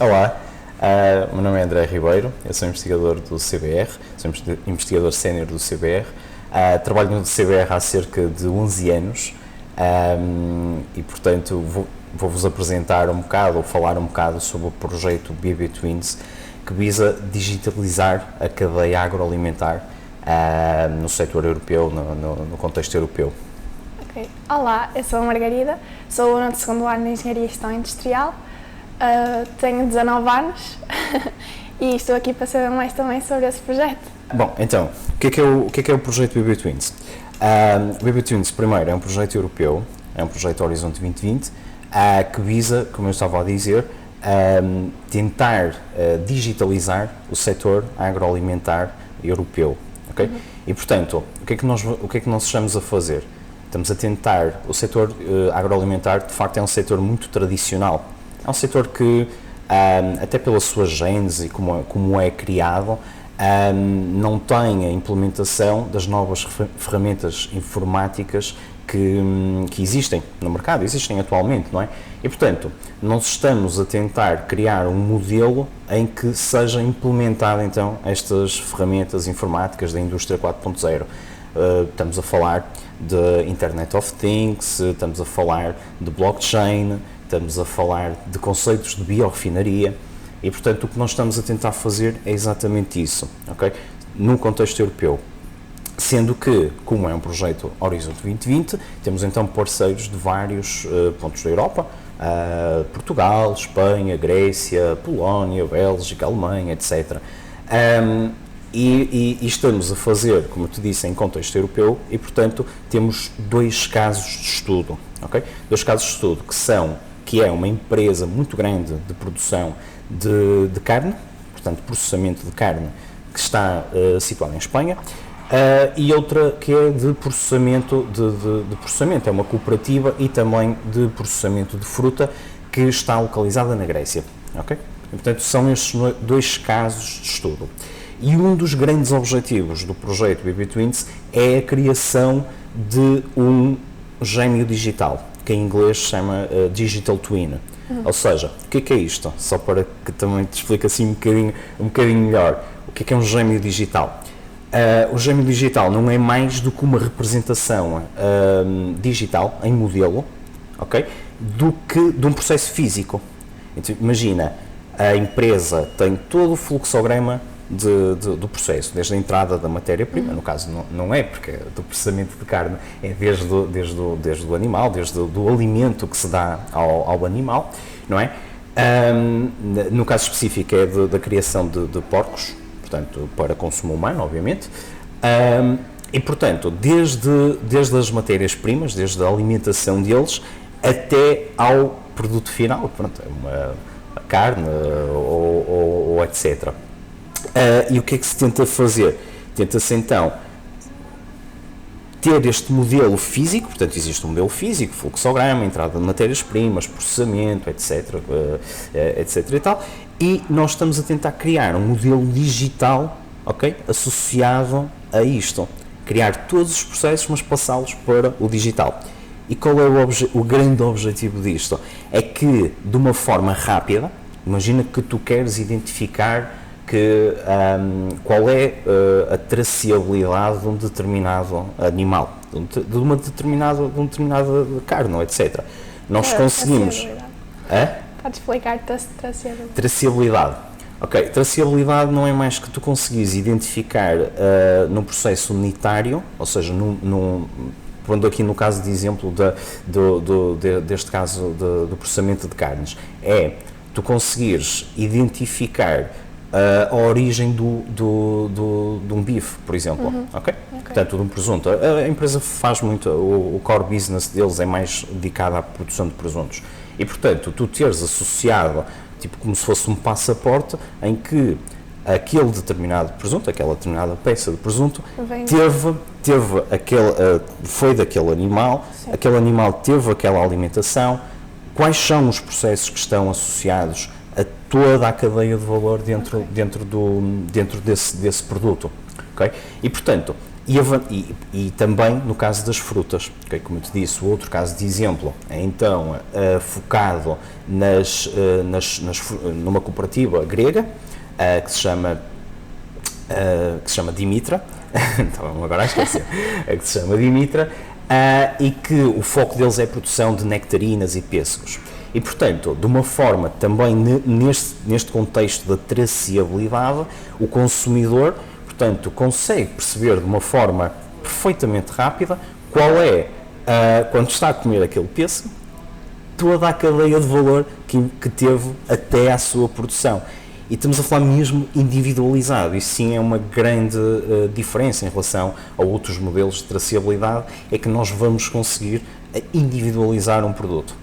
Olá, meu nome é André Ribeiro, eu sou investigador do CBR, sou investigador sénior do CBR, trabalho no CBR há cerca de 11 anos e, portanto, vou-vos apresentar um bocado, ou falar um bocado sobre o projeto BB Twins, que visa digitalizar a cadeia agroalimentar no setor europeu, no contexto europeu. Okay. Olá, eu sou a Margarida, sou aluna de segundo ano de Engenharia e Gestão Industrial, tenho 19 anos e estou aqui para saber mais também sobre esse projeto. Bom, então, o que é o projeto BB Twins? O BB Twins, primeiro, é um projeto europeu, é um projeto Horizonte 2020, que visa, como eu estava a dizer, tentar digitalizar o setor agroalimentar europeu. Okay? E, portanto, o que é que nós estamos a fazer? Estamos a tentar, o setor agroalimentar, de facto, é um setor muito tradicional. É um setor que, até pela sua gênese e como é criado, não tem a implementação das novas ferramentas informáticas que existem no mercado, existem atualmente, não é? E, portanto, nós estamos a tentar criar um modelo em que seja implementada, então, estas ferramentas informáticas da indústria 4.0. Estamos a falar de Internet of Things, estamos a falar de blockchain, estamos a falar de conceitos de biorefinaria e, portanto, o que nós estamos a tentar fazer é exatamente isso, ok? No contexto europeu. Sendo que, como é um projeto Horizonte 2020, temos então parceiros de vários pontos da Europa, Portugal, Espanha, Grécia, Polónia, Bélgica, Alemanha, etc. E estamos a fazer, como eu te disse, em contexto europeu e, portanto, temos dois casos de estudo, ok? Dois casos de estudo que é uma empresa muito grande de produção de carne, portanto, processamento de carne, que está situada em Espanha, e outra que é de processamento, de processamento, é uma cooperativa e também de processamento de fruta que está localizada na Grécia, ok? E, portanto, são estes dois casos de estudo. E um dos grandes objetivos do projeto BB Twins é a criação de um gêmeo digital, que em inglês se chama Digital Twin. Ou seja, o que é isto? Só para que também te explique assim um bocadinho melhor. O que é um gêmeo digital? O gêmeo digital não é mais do que uma representação digital, em modelo, okay, de um processo físico. Então, imagina, a empresa tem todo o fluxograma do processo, desde a entrada da matéria-prima, no caso não é, porque do processamento de carne é desde o animal, desde o alimento que se dá ao animal, não é? No caso específico é da criação de porcos, portanto, para consumo humano, obviamente, e, portanto, desde as matérias-primas, desde a alimentação deles, até ao produto final, pronto, uma carne ou etc. E o que é que se tenta fazer? Tenta-se então ter este modelo físico, portanto existe um modelo físico, fluxograma, entrada de matérias-primas, processamento, etc, etc e tal, e nós estamos a tentar criar um modelo digital, ok, associado a isto, criar todos os processos, mas passá-los para o digital. E qual é o grande objetivo disto? É que, de uma forma rápida, imagina que tu queres identificar qual é a traceabilidade de um determinado animal, de uma determinada carne, etc. Nós conseguimos... Podes explicar traceabilidade? Traceabilidade. Ok, traceabilidade não é mais que tu conseguires identificar num processo unitário, ou seja, pondo aqui no caso de exemplo deste caso do processamento de carnes, é tu conseguires identificar a origem de um bife, por exemplo, ok? Portanto, de um presunto. A empresa faz muito, o core business deles é mais dedicado à produção de presuntos. E, portanto, tu teres associado, tipo como se fosse um passaporte, em que aquele determinado presunto, aquela determinada peça de presunto, foi daquele animal, sim, aquele animal teve aquela alimentação, quais são os processos que estão associados a toda a cadeia de valor dentro desse produto, okay? E, portanto, E também no caso das frutas, okay? Como eu te disse, o outro caso de exemplo é então focado numa cooperativa grega que se chama Dimitra, então agora a esquecer, que se chama Dimitra, e que o foco deles é a produção de nectarinas e pêssegos. E, portanto, de uma forma também neste contexto da traceabilidade, o consumidor, portanto, consegue perceber de uma forma perfeitamente rápida qual é, quando está a comer aquele pêssego, toda a cadeia de valor que teve até à sua produção. E estamos a falar mesmo individualizado. Isso sim é uma grande diferença em relação a outros modelos de traceabilidade, é que nós vamos conseguir individualizar um produto.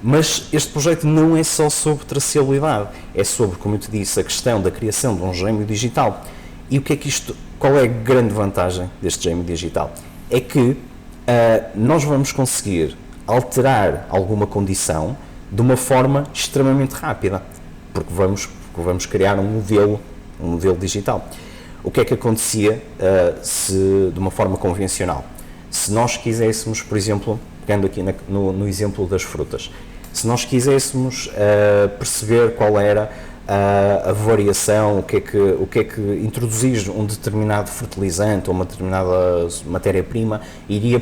Mas este projeto não é só sobre traceabilidade, é sobre, como eu te disse, a questão da criação de um gêmeo digital. E qual é a grande vantagem deste gêmeo digital? É que nós vamos conseguir alterar alguma condição de uma forma extremamente rápida, porque vamos criar um modelo digital. O que é que acontecia de uma forma convencional? Se nós quiséssemos, por exemplo, pegando aqui no exemplo das frutas, se nós quiséssemos perceber qual era a variação, o que é que introduzir um determinado fertilizante ou uma determinada matéria-prima iria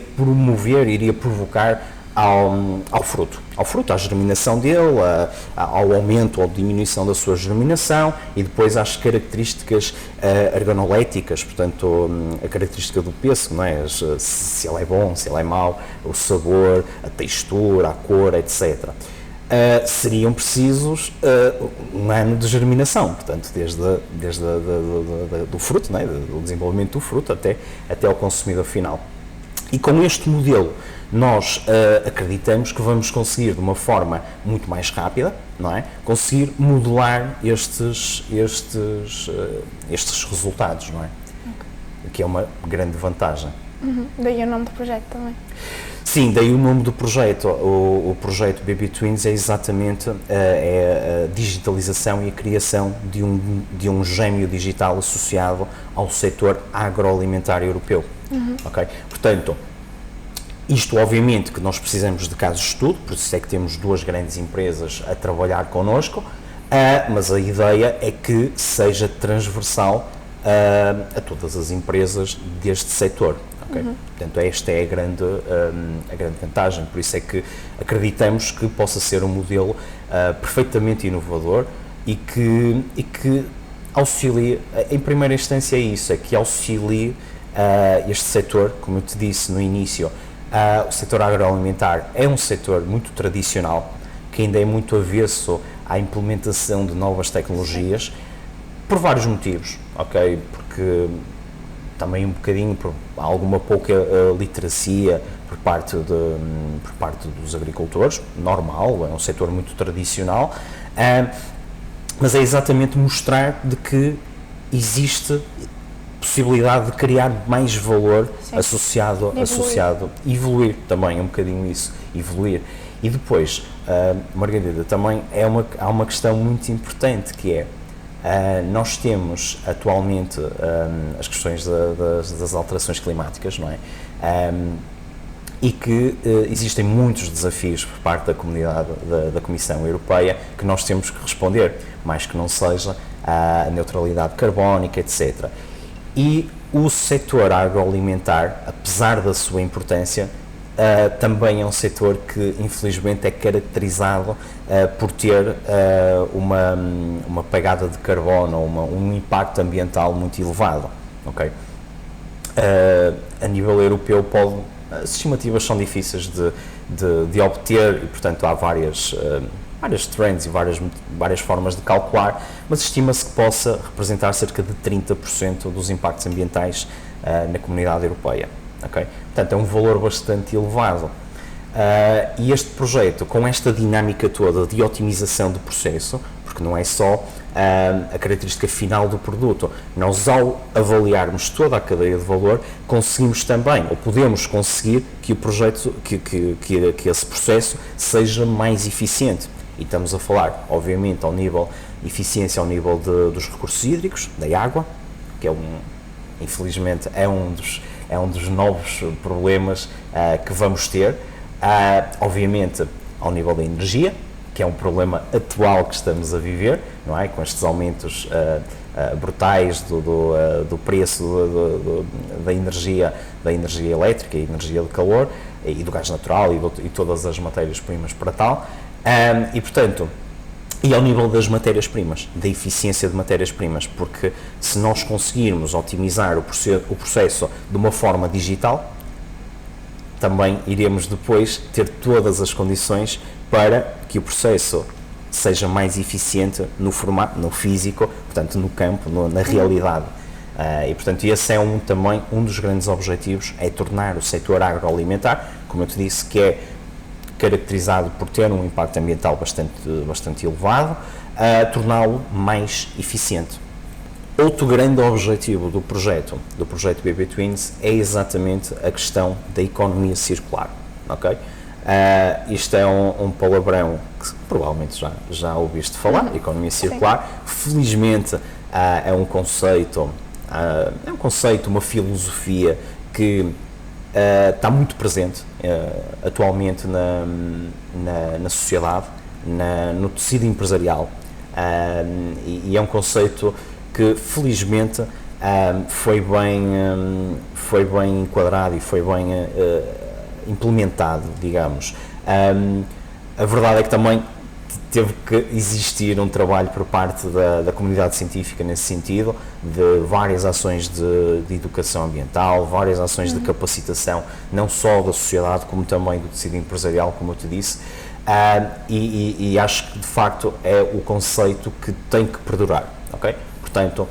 provocar ao fruto, à germinação dele, ao aumento ou diminuição da sua germinação e depois às características organoléticas, portanto, a característica do pêssego, não é? Se ele é bom, se ele é mau, o sabor, a textura, a cor, etc. Seriam precisos um ano de germinação, portanto, desde do fruto, não é? Do desenvolvimento do fruto até ao consumidor final. E com este modelo, nós acreditamos que vamos conseguir, de uma forma muito mais rápida, não é? Conseguir modelar estes resultados, não é? Okay. Que é uma grande vantagem. Daí o nome do projeto também. Sim, daí o nome do projeto. O projeto Baby Twins é exatamente a digitalização e a criação de um gêmeo digital associado ao setor agroalimentar europeu. Okay? Portanto, isto obviamente que nós precisamos de casos de estudo, por isso é que temos duas grandes empresas a trabalhar connosco, mas a ideia é que seja transversal a todas as empresas deste setor. Okay? Portanto, esta é a grande vantagem, por isso é que acreditamos que possa ser um modelo perfeitamente inovador e que auxilie, em primeira instância é isso, é que auxilie este setor, como eu te disse no início. O setor agroalimentar é um setor muito tradicional, que ainda é muito avesso à implementação de novas tecnologias, por vários motivos, ok? Porque também um bocadinho por alguma pouca literacia por parte dos agricultores, normal, é um setor muito tradicional, mas é exatamente mostrar de que existe possibilidade de criar mais valor associado, evoluir também, um bocadinho isso, evoluir. E depois, Margarida, também há uma questão muito importante que é, nós temos atualmente as questões das alterações climáticas, não é? E que existem muitos desafios por parte da comunidade da Comissão Europeia que nós temos que responder, mais que não seja a neutralidade carbónica, etc. E o setor agroalimentar, apesar da sua importância, também é um setor que infelizmente é caracterizado por ter uma pegada de carbono, um impacto ambiental muito elevado. Okay? A nível europeu as estimativas são difíceis de obter e, portanto, há várias trends e várias formas de calcular, mas estima-se que possa representar cerca de 30% dos impactos ambientais na comunidade europeia. Okay? Portanto, é um valor bastante elevado. E este projeto, com esta dinâmica toda de otimização do processo, porque não é só a característica final do produto, nós, ao avaliarmos toda a cadeia de valor, conseguimos também, ou podemos conseguir, que o projeto, que esse processo seja mais eficiente. E estamos a falar, obviamente, eficiência ao nível dos recursos hídricos, da água, que infelizmente é um dos é um dos novos problemas que vamos ter, obviamente ao nível da energia, que é um problema atual que estamos a viver, não é? Com estes aumentos brutais do preço da energia elétrica e energia de calor e do gás natural e todas as matérias-primas para tal, e portanto, e ao nível das matérias-primas, da eficiência de matérias-primas, porque se nós conseguirmos otimizar o processo de uma forma digital, também iremos depois ter todas as condições para que o processo seja mais eficiente no formato, no físico, portanto no campo, na realidade. E portanto esse é também um dos grandes objetivos, é tornar o setor agroalimentar, como eu te disse, que é caracterizado por ter um impacto ambiental bastante elevado, torná-lo mais eficiente. Outro grande objetivo do projeto BB Twins é exatamente a questão da economia circular, ok? Isto é um palavrão que provavelmente já ouviste falar, economia circular. Sim. Felizmente é um conceito, uma filosofia que está muito presente atualmente na sociedade, no tecido empresarial, e é um conceito que felizmente foi bem enquadrado e foi bem implementado, digamos. A verdade é que também teve que existir um trabalho por parte da comunidade científica nesse sentido, de várias ações de educação ambiental, várias ações de capacitação, não só da sociedade, como também do tecido empresarial, como eu te disse, e acho que de facto é o conceito que tem que perdurar, ok? Portanto,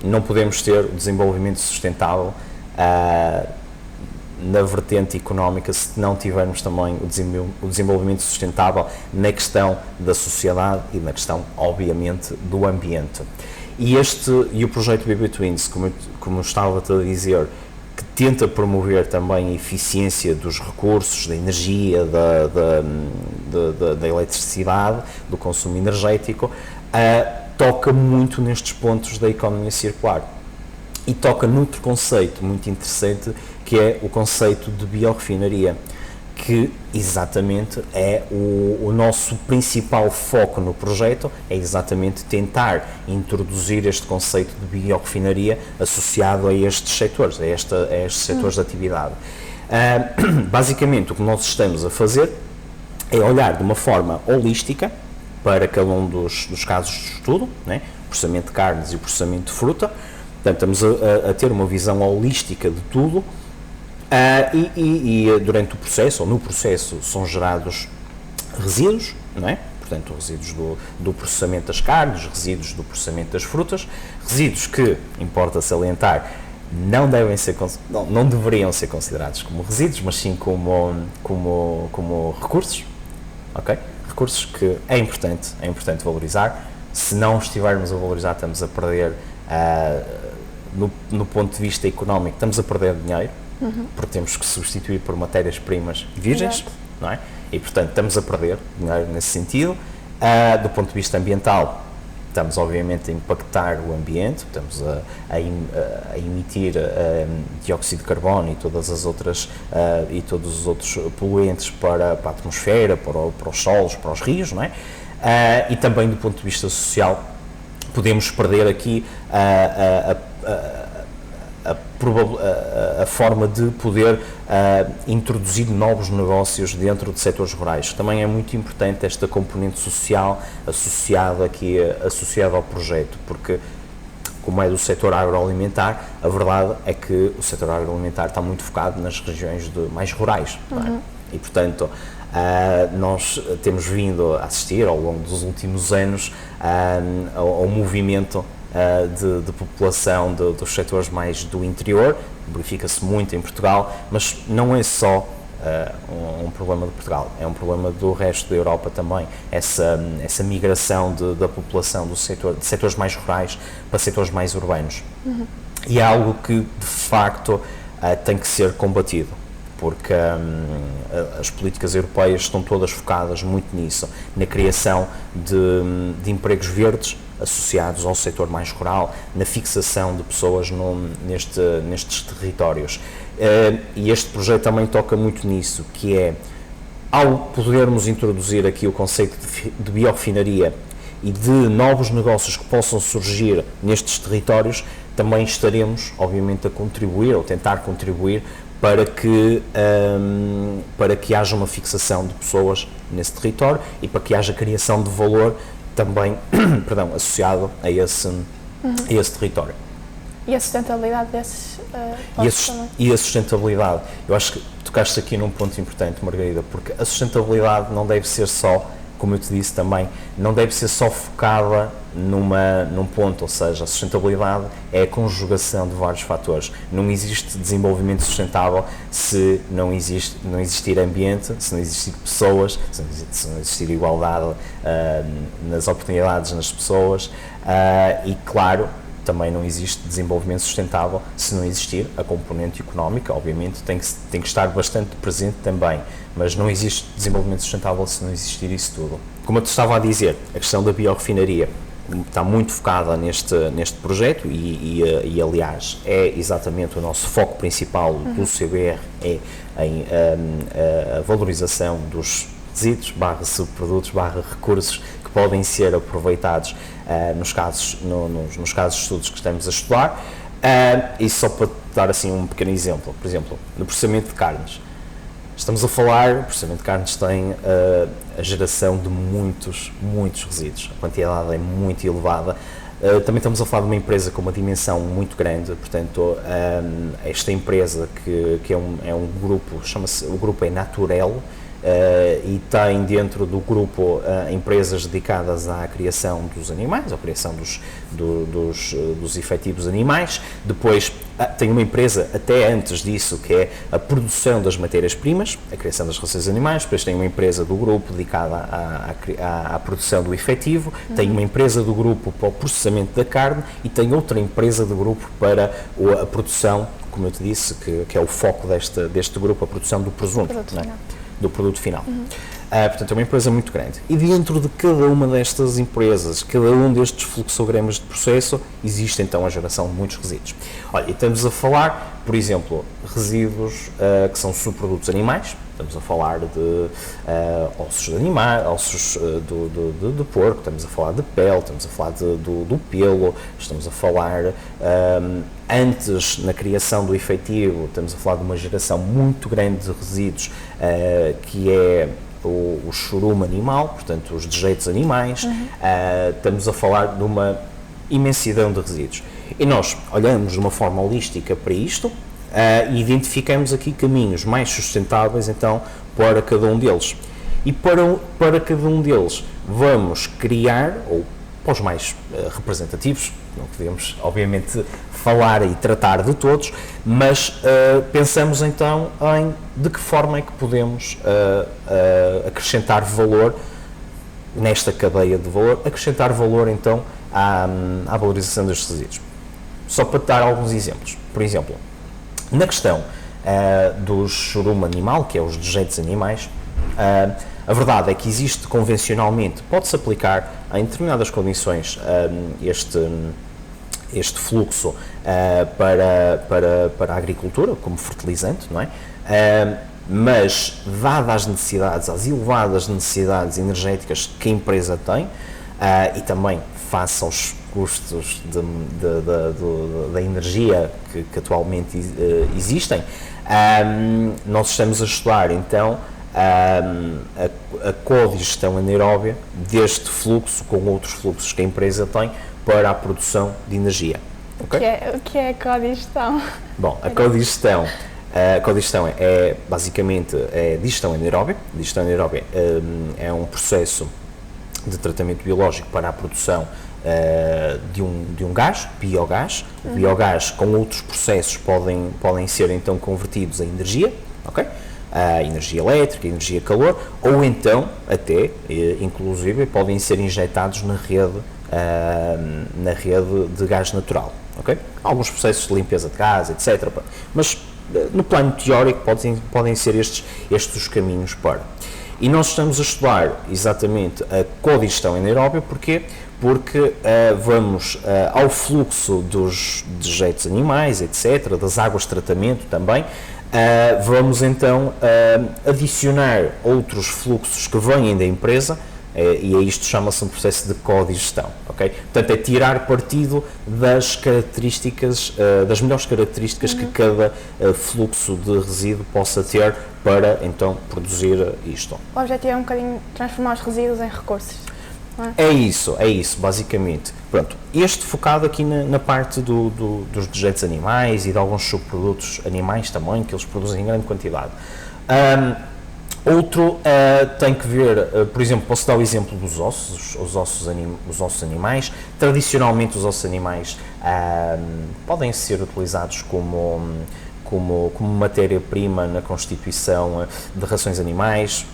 não podemos ter o desenvolvimento sustentável na vertente económica se não tivermos também o desenvolvimento sustentável na questão da sociedade e na questão, obviamente, do ambiente. E o projeto BB Twins, como estava-te a dizer, que tenta promover também a eficiência dos recursos, da energia, da eletricidade, do consumo energético, toca muito nestes pontos da economia circular. E toca noutro conceito muito interessante, que é o conceito de biorefinaria, que exatamente é o nosso principal foco no projeto, é exatamente tentar introduzir este conceito de biorefinaria associado a estes setores, a estes setores de atividade. Basicamente, o que nós estamos a fazer é olhar de uma forma holística para cada um dos casos de estudo, né? O processamento de carnes e o processamento de fruta. Portanto, estamos a ter uma visão holística de tudo, e durante o processo, ou no processo, são gerados resíduos, não é? Portanto, resíduos do processamento das carnes, resíduos do processamento das frutas, resíduos que, importa salientar, não deveriam ser considerados como resíduos, mas sim como recursos, ok? Recursos que é importante valorizar. Se não estivermos a valorizar, estamos a perder, no ponto de vista económico, estamos a perder dinheiro, porque temos que substituir por matérias-primas virgens. Exato. Não é? E, portanto, estamos a perder dinheiro nesse sentido. Do ponto de vista ambiental, estamos, obviamente, a impactar o ambiente, estamos a emitir dióxido de carbono e todas as outras e todos os outros poluentes para a atmosfera, para os solos, para os rios, não é? E também do ponto de vista social, podemos perder aqui a forma de poder introduzir novos negócios dentro de setores rurais. Também é muito importante esta componente social associada ao projeto, porque, como é do setor agroalimentar, a verdade é que o setor agroalimentar está muito focado nas regiões mais rurais, não é? E, portanto, nós temos vindo a assistir ao longo dos últimos anos ao movimento de população dos setores mais do interior. Verifica-se muito em Portugal, mas não é só um problema de Portugal, é um problema do resto da Europa também, essa migração da população de setores mais rurais para setores mais urbanos. E é algo que, de facto, tem que ser combatido, porque as políticas europeias estão todas focadas muito nisso, na criação de empregos verdes, associados ao setor mais rural, na fixação de pessoas nestes territórios. E este projeto também toca muito nisso, que é, ao podermos introduzir aqui o conceito de biorefinaria e de novos negócios que possam surgir nestes territórios, também estaremos, obviamente, a contribuir, ou tentar contribuir, para que haja uma fixação de pessoas nesse território e para que haja criação de valor também associado a esse território. E a sustentabilidade desses e a sustentabilidade. Eu acho que tocaste aqui num ponto importante, Margarida, porque a sustentabilidade não deve ser só, como eu te disse também, não deve ser só focada num ponto, ou seja, a sustentabilidade é a conjugação de vários fatores. Não existe desenvolvimento sustentável se não existir ambiente, se não existir pessoas, se não existir igualdade nas oportunidades nas pessoas e, claro, também não existe desenvolvimento sustentável se não existir a componente económica. Obviamente tem que estar bastante presente também, mas não existe desenvolvimento sustentável se não existir isso tudo. Como eu te estava a dizer, a questão da biorefinaria está muito focada neste projeto e aliás, é exatamente o nosso foco principal do CBR, é a valorização dos resíduos, subprodutos, recursos que podem ser aproveitados nos casos de estudos que estamos a estudar. E só para dar assim um pequeno exemplo, por exemplo, no processamento de carnes, estamos a falar, o processamento de carnes tem a geração de muitos resíduos, a quantidade é muito elevada. Também estamos a falar de uma empresa com uma dimensão muito grande, portanto, esta empresa que é um grupo, o grupo é Naturel, e tem dentro do grupo empresas dedicadas à criação dos animais, à criação dos efetivos animais. Depois tem uma empresa até antes disso que é a produção das matérias-primas, a criação das rações animais. Depois tem uma empresa do grupo dedicada à produção do efetivo, tem uma empresa do grupo para o processamento da carne e tem outra empresa do grupo para a produção, como eu te disse, que é o foco deste grupo, a produção do presunto, do produto final. Portanto, é uma empresa muito grande. E dentro de cada uma destas empresas, cada um destes fluxogramas de processo, existe então a geração de muitos resíduos. Olha, e estamos a falar, por exemplo, resíduos que são subprodutos animais. Estamos a falar de ossos de animais, ossos de porco, estamos a falar de pele, estamos a falar do pelo, estamos a falar, antes, na criação do efetivo, estamos a falar de uma geração muito grande de resíduos, que é o chorume animal, portanto, os dejeitos animais. Estamos a falar de uma imensidão de resíduos. E nós olhamos de uma forma holística para isto, e identificamos aqui caminhos mais sustentáveis então para cada um deles. E para cada um deles vamos criar, ou para os mais representativos, não podemos obviamente falar e tratar de todos, mas pensamos então em de que forma é que podemos acrescentar valor nesta cadeia de valor, acrescentar valor então à valorização dos resíduos. Só para dar alguns exemplos. Por exemplo, na questão do chorume animal, que é os dejeitos animais, a verdade é que existe convencionalmente, pode-se aplicar em determinadas condições este fluxo para a agricultura, como fertilizante, não é? Mas, dadas as elevadas necessidades energéticas que a empresa tem, e também face aos custos da energia que atualmente existem, nós estamos a estudar então a codigestão anaeróbia deste fluxo com outros fluxos que a empresa tem para a produção de energia. Okay? O que é a codigestão? Bom, a codigestão é basicamente digestão anaeróbia. Digestão anaeróbia é um processo de tratamento biológico para a produção de um gás, biogás. O biogás com outros processos podem ser então convertidos em energia, ok? Energia elétrica, energia calor, ou então até, inclusive, podem ser injetados na rede de gás natural, ok? Alguns processos de limpeza de gás, etc. Mas no plano teórico podem ser estes os caminhos para. E nós estamos a estudar exatamente a codigestão anaeróbia, porquê? Porque vamos ao fluxo dos dejetos animais, etc., das águas de tratamento também, vamos então adicionar outros fluxos que vêm da empresa, e a isto chama-se um processo de codigestão, ok? Portanto, é tirar partido das características, das melhores características que cada fluxo de resíduo possa ter para então produzir isto. O objetivo é um bocadinho transformar os resíduos em recursos, não é? É isso, basicamente. Pronto, este focado aqui na parte dos dejetos animais e de alguns subprodutos animais também, que eles produzem em grande quantidade. Outro tem que ver, por exemplo, posso dar o exemplo dos ossos, os ossos animais. Tradicionalmente os ossos animais podem ser utilizados como matéria-prima na constituição de rações animais.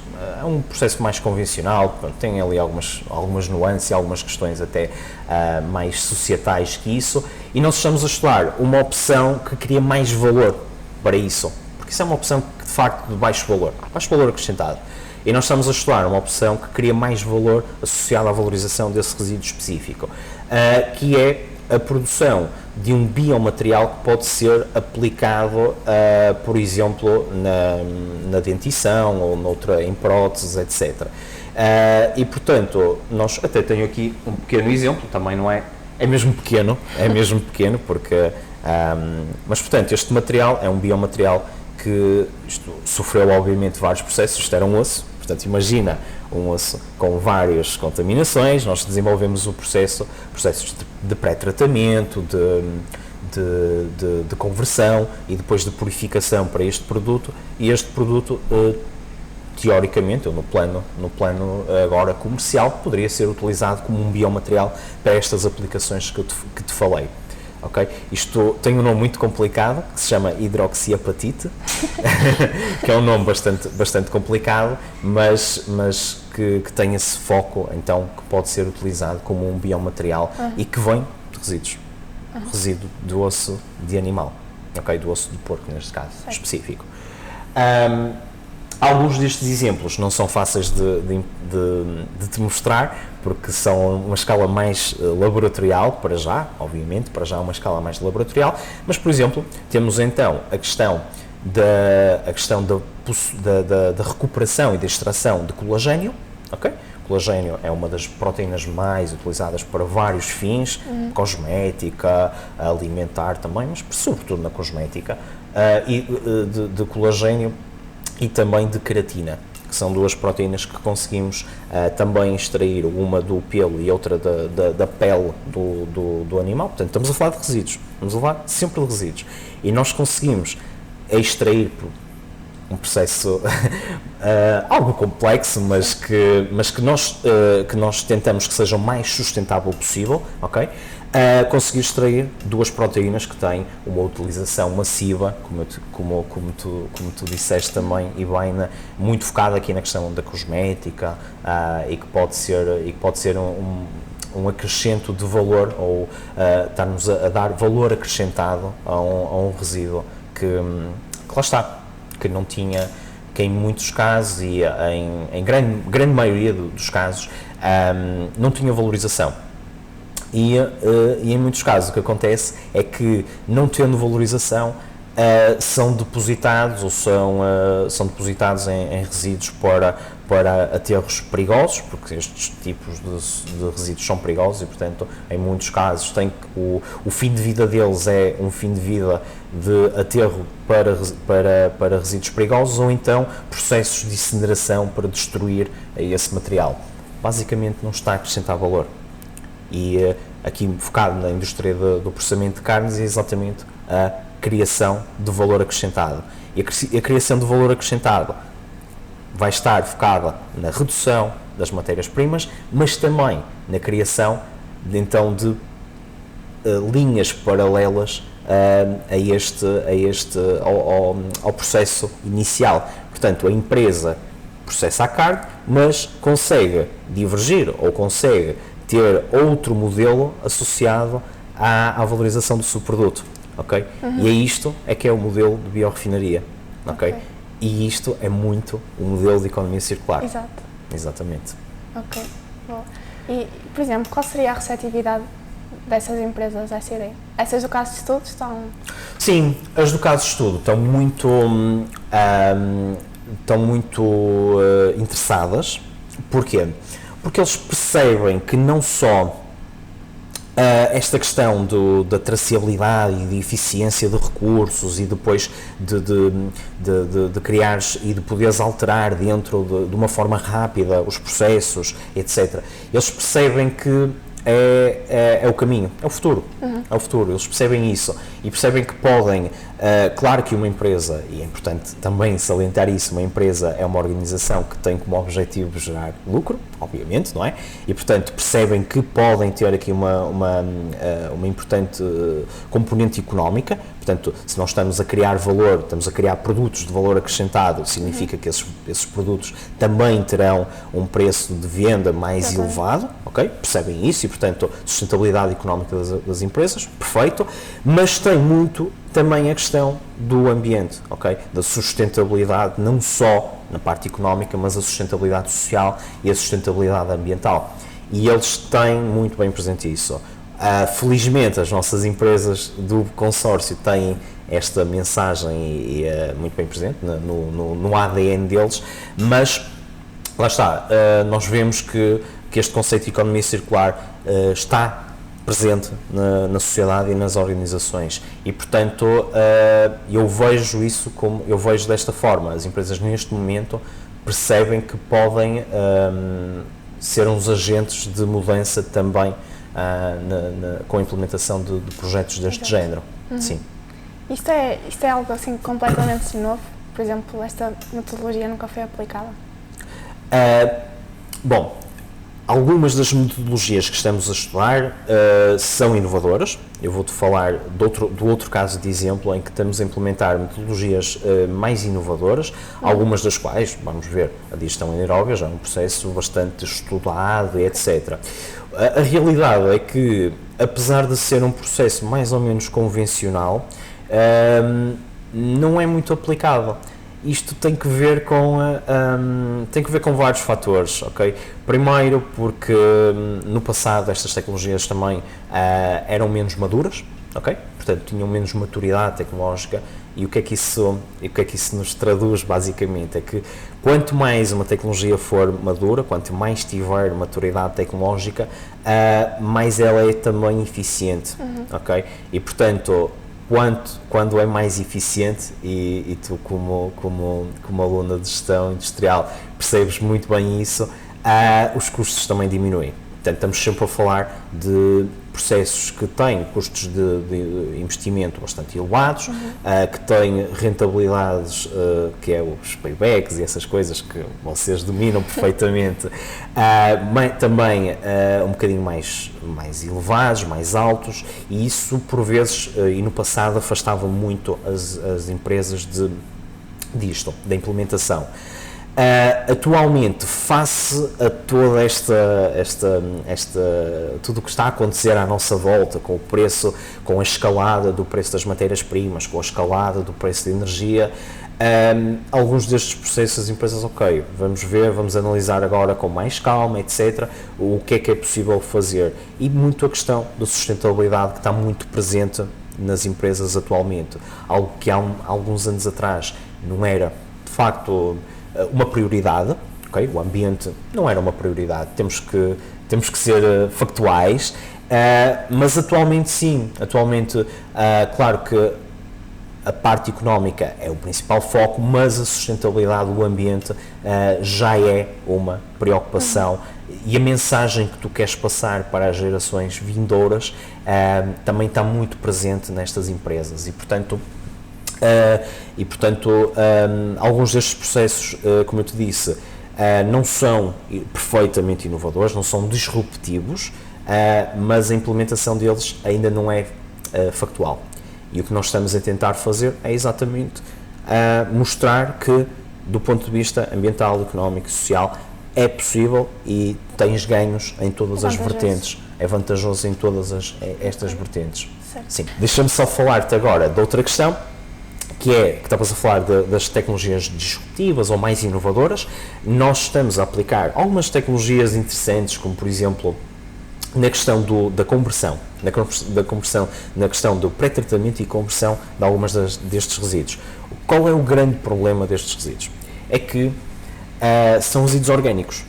É um processo mais convencional, tem ali algumas nuances e algumas questões até mais societais que isso, e nós estamos a estudar uma opção que cria mais valor para isso, porque isso é uma opção que de facto de baixo valor acrescentado, e nós estamos a estudar uma opção que cria mais valor associado à valorização desse resíduo específico, que é a produção de um biomaterial que pode ser aplicado, por exemplo, na dentição ou em próteses, etc. E, portanto, nós até tenho aqui um pequeno exemplo, também não é mesmo pequeno, porque, mas, portanto, este material é um biomaterial que sofreu, obviamente, vários processos. Isto era um osso, portanto, imagina um osso com várias contaminações. Nós desenvolvemos processos de pré-tratamento, de conversão e depois de purificação para este produto, e este produto, teoricamente, ou no plano agora comercial, poderia ser utilizado como um biomaterial para estas aplicações que te falei. Okay? Isto tem um nome muito complicado, que se chama hidroxiapatite, que é um nome bastante complicado, mas que tem esse foco, então, que pode ser utilizado como um biomaterial e que vem de resíduos. Resíduo do osso de animal, okay? Do osso de porco, neste caso, específico. Alguns destes exemplos não são fáceis de te mostrar, porque são uma escala mais laboratorial, para já uma escala mais laboratorial, mas, por exemplo, temos então a questão da recuperação e da extração de colagênio, ok? Colagênio é uma das proteínas mais utilizadas para vários fins, cosmética, alimentar também, mas sobretudo na cosmética, de colagênio e também de queratina, que são duas proteínas que conseguimos também extrair, uma do pelo e outra da pele do animal. Portanto, estamos a falar de resíduos, estamos a falar sempre de resíduos, e nós conseguimos extrair por um processo algo complexo, mas que nós tentamos que seja o mais sustentável possível, ok? Conseguir extrair duas proteínas que têm uma utilização massiva, como tu disseste também, e bem, muito focada aqui na questão da cosmética, e que pode ser um acrescento de valor, ou estar-nos a dar valor acrescentado a um resíduo que lá está, que não tinha, que em muitos casos e em grande maioria dos casos não tinha valorização. E em muitos casos o que acontece é que, não tendo valorização, são depositados depositados em resíduos para aterros perigosos, porque estes tipos de resíduos são perigosos e, portanto, em muitos casos o fim de vida deles é um fim de vida de aterro para resíduos perigosos, ou então processos de incineração para destruir esse material. Basicamente não está a acrescentar valor. E aqui focado na indústria do processamento de carnes é exatamente a criação de valor acrescentado. E a criação de valor acrescentado vai estar focada na redução das matérias-primas, mas também na criação de linhas paralelas ao processo inicial. Portanto, a empresa processa a carne, mas consegue divergir ou consegue ter outro modelo associado à valorização do subproduto, ok? E é isto que é o modelo de biorefinaria, ok? E isto é muito o modelo de economia circular. Exato. Exatamente. Ok, boa. E, por exemplo, qual seria a receptividade dessas empresas a essa ideia? Essas do caso de estudo estão... Sim, as do caso de estudo estão muito interessadas. Porquê? Porque eles percebem que não só esta questão da traceabilidade e de eficiência de recursos e depois de criares e de poderes alterar dentro de uma forma rápida os processos, etc. Eles percebem que é o caminho, é o futuro, é o futuro, eles percebem isso e percebem que podem, claro que uma empresa, e é importante também salientar isso, uma empresa é uma organização que tem como objetivo gerar lucro, obviamente, não é? E portanto percebem que podem ter aqui uma importante componente económica. Portanto, se nós estamos a criar valor, estamos a criar produtos de valor acrescentado, significa que esses produtos também terão um preço de venda mais elevado, ok? Percebem isso e, portanto, sustentabilidade económica das empresas, perfeito, mas tem muito também a questão do ambiente, ok? Da sustentabilidade, não só na parte económica, mas a sustentabilidade social e a sustentabilidade ambiental. E eles têm muito bem presente isso. Felizmente as nossas empresas do consórcio têm esta mensagem muito bem presente no ADN deles, mas lá está, nós vemos que este conceito de economia circular está presente na sociedade e nas organizações e, portanto, eu vejo desta forma. As empresas neste momento percebem que podem ser uns agentes de mudança também com a implementação de projetos deste género. Sim. Isto é algo assim completamente novo? Por exemplo, esta metodologia nunca foi aplicada? Bom, algumas das metodologias que estamos a estudar são inovadoras. Eu vou-te falar do outro caso de exemplo em que estamos a implementar metodologias mais inovadoras, algumas das quais, vamos ver, a digestão anaeróbia já é um processo bastante estudado, etc. A realidade é que, apesar de ser um processo mais ou menos convencional, não é muito aplicável. Isto tem que ver com vários fatores, ok? Primeiro porque no passado estas tecnologias também eram menos maduras, ok? Portanto tinham menos maturidade tecnológica e o que é que isso nos traduz basicamente é que quanto mais uma tecnologia for madura, quanto mais tiver maturidade tecnológica, mais ela é também eficiente, ok? E portanto quando é mais eficiente e tu como aluna de gestão industrial percebes muito bem isso, os custos também diminuem. Portanto, estamos sempre a falar de processos que têm custos de investimento bastante elevados, que têm rentabilidades, que é os paybacks e essas coisas que vocês dominam perfeitamente, também um bocadinho mais elevados, mais altos, e isso por vezes, e no passado, afastava muito as empresas disto, da implementação. Atualmente, face a toda tudo o que está a acontecer à nossa volta, com o preço, com a escalada do preço das matérias-primas, com a escalada do preço de energia, alguns destes processos as empresas, ok, vamos analisar agora com mais calma, etc., o que é possível fazer. E muito a questão da sustentabilidade que está muito presente nas empresas atualmente, algo que há alguns anos atrás não era, de facto, uma prioridade, ok? O ambiente não era uma prioridade, temos que ser factuais, mas atualmente sim, claro que a parte económica é o principal foco, mas a sustentabilidade do ambiente já é uma preocupação e a mensagem que tu queres passar para as gerações vindouras também está muito presente nestas empresas e, portanto, alguns destes processos, como eu te disse, não são perfeitamente inovadores, não são disruptivos, mas a implementação deles ainda não é factual. E o que nós estamos a tentar fazer é exatamente mostrar que, do ponto de vista ambiental, económico e social, é possível e tens ganhos em todas as vertentes. É vantajoso em todas estas vertentes. Certo. Sim. Deixa-me só falar-te agora de outra questão, que estavas a falar das tecnologias disruptivas ou mais inovadoras, nós estamos a aplicar algumas tecnologias interessantes, como por exemplo na questão da conversão, na questão do pré-tratamento e conversão de algumas destes resíduos. Qual é o grande problema destes resíduos? É que são resíduos orgânicos.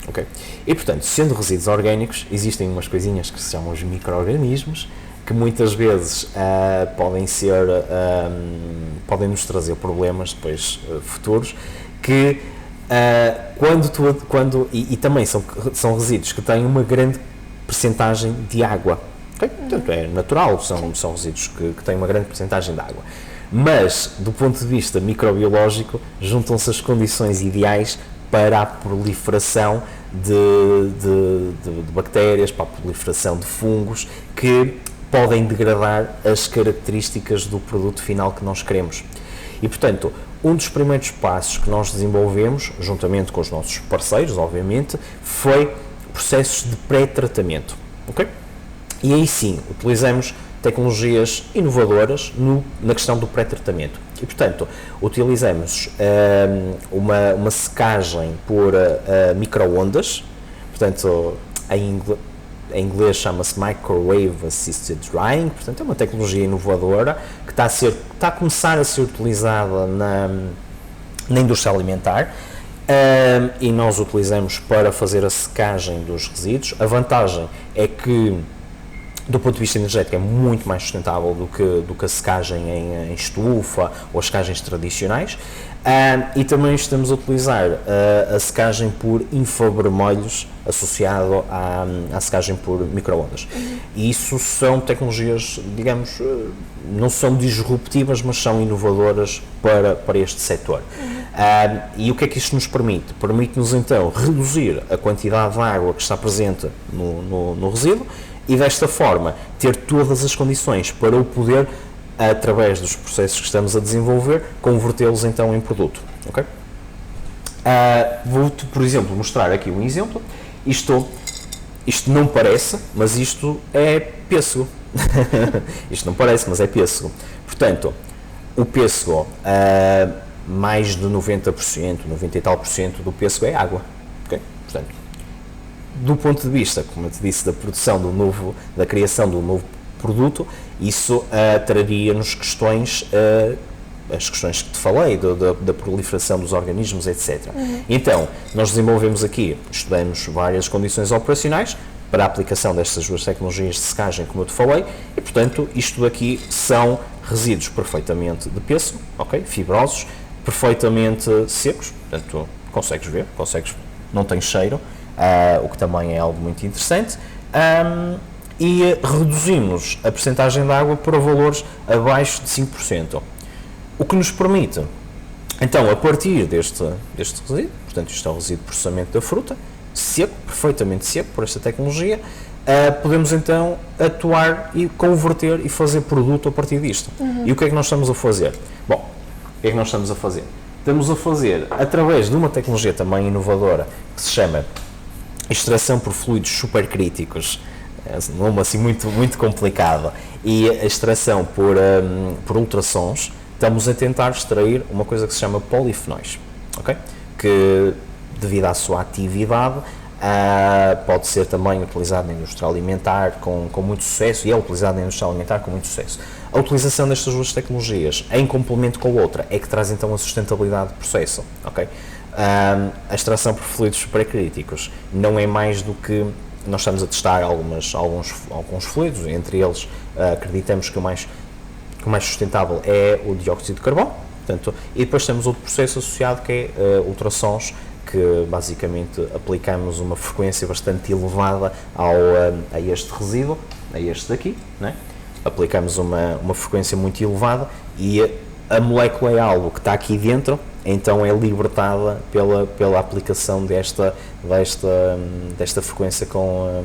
Okay? E portanto, sendo resíduos orgânicos, existem umas coisinhas que se chamam os micro-organismos, que muitas vezes podem nos trazer problemas depois futuros, que e também são resíduos que têm uma grande percentagem de água. Okay? Portanto, é natural, são resíduos que têm uma grande percentagem de água. Mas, do ponto de vista microbiológico, juntam-se as condições ideais para a proliferação de bactérias, para a proliferação de fungos, que podem degradar as características do produto final que nós queremos. E, portanto, um dos primeiros passos que nós desenvolvemos, juntamente com os nossos parceiros, obviamente, foi processos de pré-tratamento. Okay? E aí sim, utilizamos tecnologias inovadoras na questão do pré-tratamento. E, portanto, utilizamos uma secagem por micro-ondas, portanto, em inglês chama-se Microwave Assisted Drying, portanto, é uma tecnologia inovadora que está a começar a ser utilizada na indústria alimentar. E nós utilizamos para fazer a secagem dos resíduos. A vantagem é que, do ponto de vista energético, é muito mais sustentável do que a secagem em estufa ou as secagens tradicionais. E também estamos a utilizar a secagem por infravermelhos associado à secagem por micro-ondas. E isso são tecnologias, digamos, não são disruptivas, mas são inovadoras para este setor. E o que é que isto nos permite? Permite-nos então reduzir a quantidade de água que está presente no resíduo e desta forma ter todas as condições para o poder, através dos processos que estamos a desenvolver, convertê-los então em produto. Okay? Vou-te, por exemplo, mostrar aqui um exemplo. Isto não parece, mas isto é pêssego. Isto não parece, mas é pêssego. Portanto, o pêssego, mais de 90%, 90 e tal por cento do pêssego é água. Okay? Portanto, do ponto de vista, como eu te disse, da produção da criação do novo produto, isso traria-nos questões, as questões que te falei, da proliferação dos organismos, etc. Então, nós desenvolvemos aqui, estudamos várias condições operacionais para a aplicação destas duas tecnologias de secagem, como eu te falei, e, portanto, isto daqui são resíduos perfeitamente de pêssego, okay? Fibrosos, perfeitamente secos, portanto, consegues ver, não tem cheiro, o que também é algo muito interessante, e reduzimos a percentagem de água para valores abaixo de 5%, o que nos permite, então, a partir deste resíduo, portanto, isto é o resíduo de processamento da fruta, seco, perfeitamente seco por esta tecnologia, podemos então atuar e converter e fazer produto a partir disto. E o que é que nós estamos a fazer? Bom, o que é que nós estamos a fazer? Estamos a fazer, através de uma tecnologia também inovadora, que se chama extração por fluidos supercríticos, é um nome assim muito complicado, e a extração por ultrassons, estamos a tentar extrair uma coisa que se chama polifenóis, okay? Que, devido à sua atividade, pode ser também utilizado na indústria alimentar com muito sucesso, e é utilizado na indústria alimentar com muito sucesso. A utilização destas duas tecnologias, em complemento com a outra, é que traz então a sustentabilidade do processo. Okay? A extração por fluidos supercríticos não é mais do que nós estamos a testar alguns fluidos, entre eles acreditamos que o mais sustentável é o dióxido de carbono, portanto, e depois temos outro processo associado que é ultrassons, que basicamente aplicamos uma frequência bastante elevada a este resíduo, a este daqui, né? Aplicamos uma frequência muito elevada e a molécula é algo que está aqui dentro, então é libertada pela aplicação desta frequência com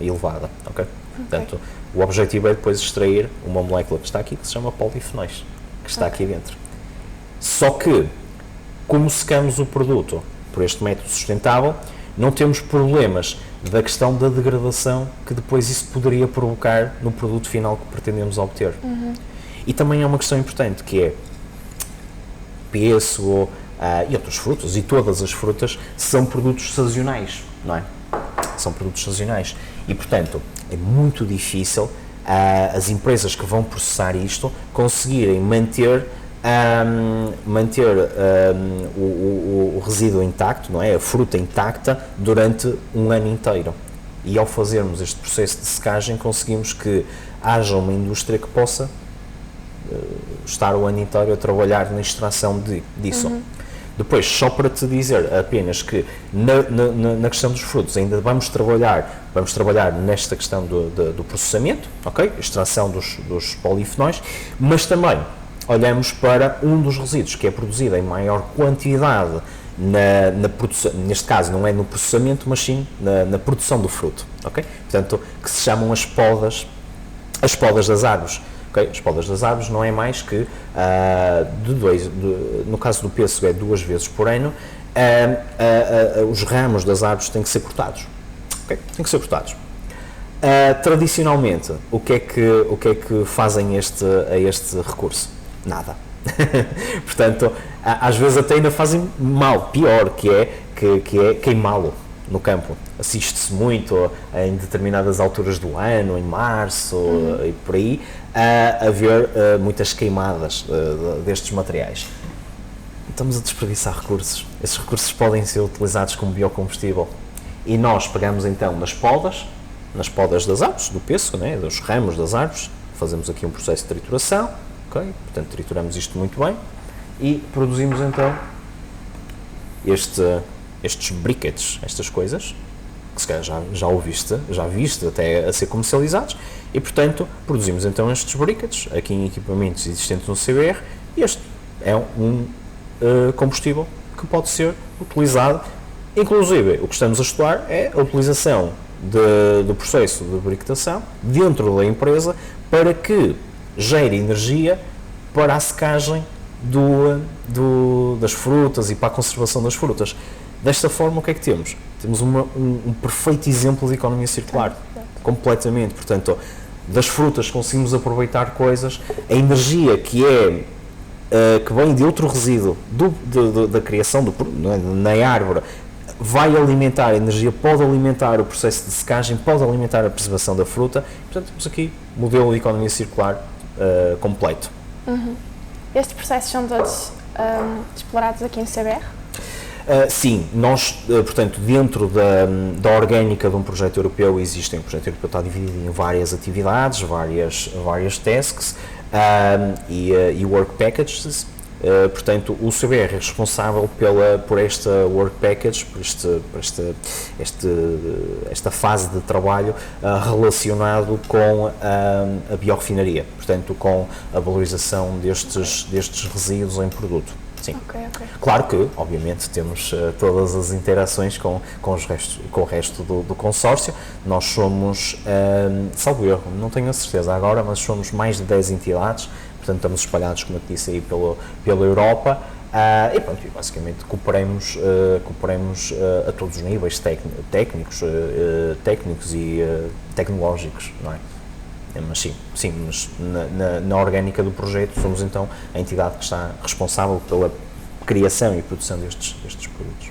elevada, ok? Portanto, o objetivo é depois extrair uma molécula que está aqui, que se chama polifenóis, que está aqui dentro. Só que, como secamos o produto por este método sustentável, não temos problemas da questão da degradação que depois isso poderia provocar no produto final que pretendemos obter. E também é uma questão importante, que é pêssego e outros frutos, e todas as frutas são produtos sazonais, não é? São produtos sazonais. E, portanto, é muito difícil as empresas que vão processar isto conseguirem manter o resíduo intacto, não é? A fruta intacta durante um ano inteiro. E ao fazermos este processo de secagem conseguimos que haja uma indústria que possa estar o ano inteiro a trabalhar na extração disso. Depois, só para te dizer apenas que na questão dos frutos ainda vamos trabalhar nesta questão do processamento, ok? Extração dos polifenóis, mas também olhamos para um dos resíduos que é produzido em maior quantidade na produção, neste caso não é no processamento, mas sim na produção do fruto, ok? Portanto, que se chamam as podas das árvores. Okay? As podas das árvores não é mais que, no caso do pêssego é 2 vezes por ano, os ramos das árvores têm que ser cortados. Okay? Têm que ser cortados. Tradicionalmente, o que é que fazem a este recurso? Nada. Portanto, às vezes até ainda fazem mal, pior, que é queimá-lo no campo. Assiste-se muito em determinadas alturas do ano, em março e por aí, a haver muitas queimadas destes materiais. Estamos a desperdiçar recursos. Esses recursos podem ser utilizados como biocombustível. E nós pegamos então nas podas das árvores, do pêssego, né, dos ramos das árvores, fazemos aqui um processo de trituração, okay? Portanto trituramos isto muito bem e produzimos então estes briquetes, estas coisas, que se calhar já viste até a ser comercializados, e portanto produzimos então estes briquetes aqui em equipamentos existentes no CBR, e este é um combustível que pode ser utilizado, inclusive o que estamos a estudar é a utilização do processo de briquetação dentro da empresa para que gere energia para a secagem das frutas e para a conservação das frutas. Desta forma, o que é que temos? Temos um perfeito exemplo de economia circular, completamente. Portanto, das frutas conseguimos aproveitar coisas, a energia que vem de outro resíduo da criação na árvore vai alimentar a energia, pode alimentar o processo de secagem, pode alimentar a preservação da fruta. Portanto, temos aqui um modelo de economia circular completo. Estes processos são todos explorados aqui no CBR? Sim, nós, portanto, dentro da orgânica de um projeto europeu o projeto europeu está dividido em várias atividades, várias tasks e work packages. Portanto, o CBR é responsável por esta work package, por esta fase de trabalho relacionado com a biorefinaria, portanto, com a valorização destes resíduos em produto. Sim. Okay. Claro que, obviamente, temos todas as interações com o resto do consórcio. Nós somos, salvo erro, não tenho a certeza agora, mas somos mais de 10 entidades. Portanto, estamos espalhados, como eu disse, aí pela Europa e pronto, basicamente cooperamos a todos os níveis técnicos e tecnológicos, não é? Mas sim, mas na orgânica do projeto somos então a entidade que está responsável pela criação e produção destes produtos.